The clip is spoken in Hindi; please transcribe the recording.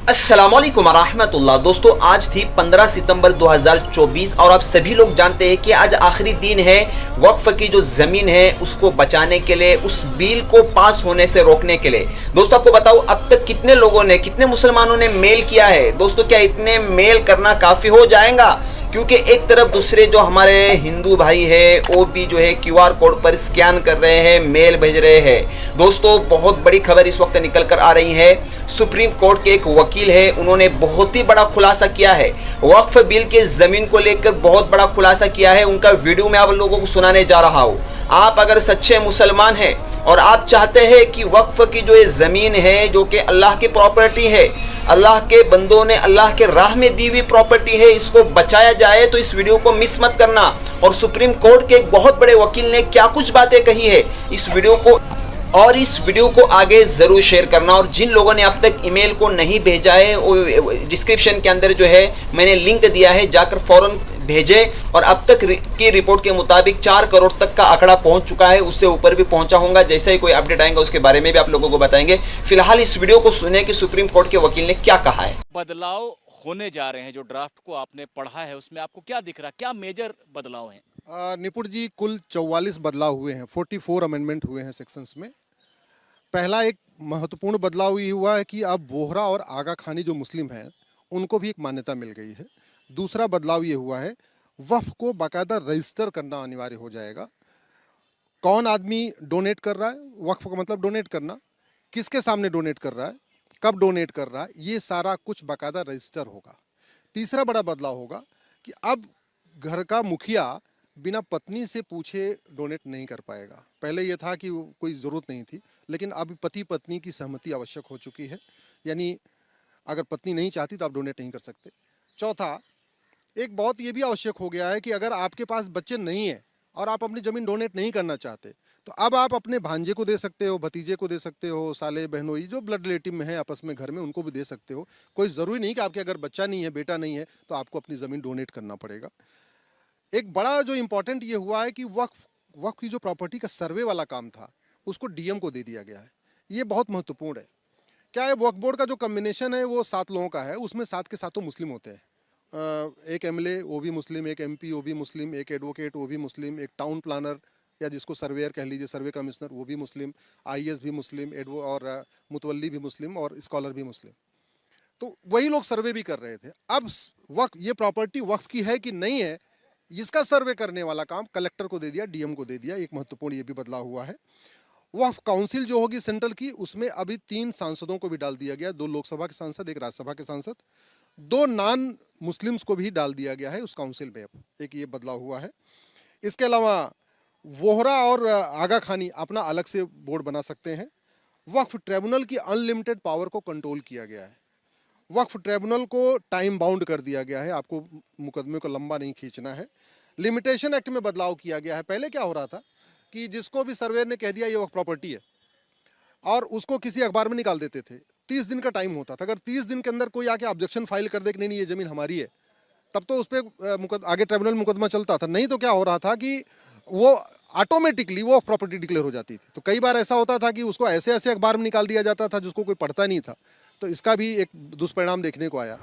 अस्सलामुअलैकुम रहमतुल्लाह। दोस्तों, आज थी 15 सितंबर 2024 और आप सभी लोग जानते हैं कि आज आखिरी दिन है वक्फ की जो ज़मीन है उसको बचाने के लिए, उस बिल को पास होने से रोकने के लिए। दोस्तों, आपको बताऊं अब तक कितने लोगों ने, कितने मुसलमानों ने मेल किया है। दोस्तों, क्या इतने मेल करना काफ़ी हो जाएगा? क्योंकि एक तरफ दूसरे जो हमारे हिंदू भाई है वो भी जो है क्यूआर कोड पर स्कैन कर रहे हैं, मेल भेज रहे हैं। दोस्तों, बहुत बड़ी खबर इस वक्त निकल कर आ रही है। सुप्रीम कोर्ट के एक वकील है, उन्होंने बहुत ही बड़ा खुलासा किया है, वक्फ बिल के जमीन को लेकर बहुत बड़ा खुलासा किया है। उनका वीडियो मैं आप लोगों को सुनाने जा रहा हूँ। आप अगर सच्चे मुसलमान हैं और आप चाहते हैं कि वक्फ की जो ये ज़मीन है जो कि अल्लाह की प्रॉपर्टी है, अल्लाह के बंदों ने अल्लाह के राह में दी हुई प्रॉपर्टी है, इसको बचाया जाए, तो इस वीडियो को मिस मत करना। और सुप्रीम कोर्ट के एक बहुत बड़े वकील ने क्या कुछ बातें कही है, इस वीडियो को आगे ज़रूर शेयर करना। और जिन लोगों ने अब तक ईमेल को नहीं भेजा है, वो डिस्क्रिप्शन के अंदर जो है मैंने लिंक दिया है, जाकर फ़ौरन भेजे। और अब तक की रिपोर्ट के मुताबिक 4 करोड़ तक का आंकड़ा पहुंच चुका है, उससे ऊपर भी पहुंचा होगा। जैसे ही कोई अपडेट आएगा उसके बारे में भी आप लोगों को बताएंगे। फिलहाल इस वीडियो को सुने कि सुप्रीम कोर्ट के वकील ने क्या कहा है। बदलाव होने जा रहे हैं, जो ड्राफ्ट को आपने पढ़ा है उसमें आपको क्या दिख रहा है, क्या मेजर बदलाव हैं? निपुण जी, कुल 44 बदलाव हुए हैं, 44 अमेंडमेंट हुए हैं सेक्शंस में। पहला एक महत्वपूर्ण बदलाव ये हुआ है कि अब बोहरा और आगा खानी जो मुस्लिम हैं उनको भी एक मान्यता मिल गई है। दूसरा बदलाव ये हुआ है, वक्फ को बाकायदा रजिस्टर करना अनिवार्य हो जाएगा। कौन आदमी डोनेट कर रहा है, वक्फ का मतलब डोनेट करना, किसके सामने डोनेट कर रहा है, कब डोनेट कर रहा है, ये सारा कुछ बाकायदा रजिस्टर होगा। तीसरा बड़ा बदलाव होगा कि अब घर का मुखिया बिना पत्नी से पूछे डोनेट नहीं कर पाएगा। पहले ये था कि कोई ज़रूरत नहीं थी, लेकिन अब पति पत्नी की सहमति आवश्यक हो चुकी है। यानी अगर पत्नी नहीं चाहती तो आप डोनेट नहीं कर सकते। चौथा, एक बहुत ये भी आवश्यक हो गया है कि अगर आपके पास बच्चे नहीं हैं और आप अपनी ज़मीन डोनेट नहीं करना चाहते, तो अब आप अपने भांजे को दे सकते हो, भतीजे को दे सकते हो, साले बहनोई जो ब्लड रिलेटिव में है आपस में घर में, उनको भी दे सकते हो। कोई ज़रूरी नहीं कि आपके अगर बच्चा नहीं है, बेटा नहीं है, तो आपको अपनी ज़मीन डोनेट करना पड़ेगा। एक बड़ा जो इम्पोर्टेंट ये हुआ है कि वक्फ की जो प्रॉपर्टी का सर्वे वाला काम था उसको डीएम को दे दिया गया है। ये बहुत महत्वपूर्ण है। क्या है, वक्फ बोर्ड का जो कम्बिनेशन है वो 7 लोगों का है, उसमें 7 के 7 मुस्लिम होते हैं। एक एमएलए वो भी मुस्लिम, एक एमपी वो भी मुस्लिम, एक एडवोकेट वो भी मुस्लिम, एक टाउन प्लानर या जिसको सर्वेयर कह लीजिए, सर्वे कमिश्नर वो भी मुस्लिम, आईएएस भी मुस्लिम, और मुतवल्ली भी मुस्लिम और स्कॉलर भी मुस्लिम। तो वही लोग सर्वे भी कर रहे थे। अब वक्फ, ये प्रॉपर्टी वक्फ की है कि नहीं है, इसका सर्वे करने वाला काम कलेक्टर को दे दिया, डीएम को दे दिया। एक महत्वपूर्ण ये भी बदलाव हुआ है। वक्फ काउंसिल जो होगी सेंट्रल की, उसमें अभी 3 सांसदों को भी डाल दिया गया, 2 लोकसभा के सांसद, एक राज्यसभा के सांसद, 2 नॉन मुस्लिम्स को भी डाल दिया गया है उस काउंसिल में। एक ये बदलाव हुआ है। इसके अलावा वोहरा और आगा खानी अपना अलग से बोर्ड बना सकते हैं। वक्फ ट्रिब्यूनल की अनलिमिटेड पावर को कंट्रोल किया गया है। वक्फ ट्रिब्यूनल को टाइम बाउंड कर दिया गया है, आपको मुकदमे को लंबा नहीं खींचना है। लिमिटेशन एक्ट में बदलाव किया गया है। पहले क्या हो रहा था कि जिसको भी सर्वेयर ने कह दिया ये वक्फ प्रॉपर्टी है और उसको किसी अखबार में निकाल देते थे, 30 दिन का टाइम होता था। अगर 30 दिन के अंदर कोई आके ऑब्जेक्शन फाइल कर दे कि नहीं ये ज़मीन हमारी है, तब तो उस पर आगे ट्रिब्यूनल मुकदमा चलता था। नहीं तो क्या हो रहा था कि वो ऑटोमेटिकली वो प्रॉपर्टी डिक्लेयर हो जाती थी। तो कई बार ऐसा होता था कि उसको ऐसे ऐसे अखबार में निकाल दिया जाता था जिसको कोई पढ़ता नहीं था। तो इसका भी एक दुष्परिणाम देखने को आया।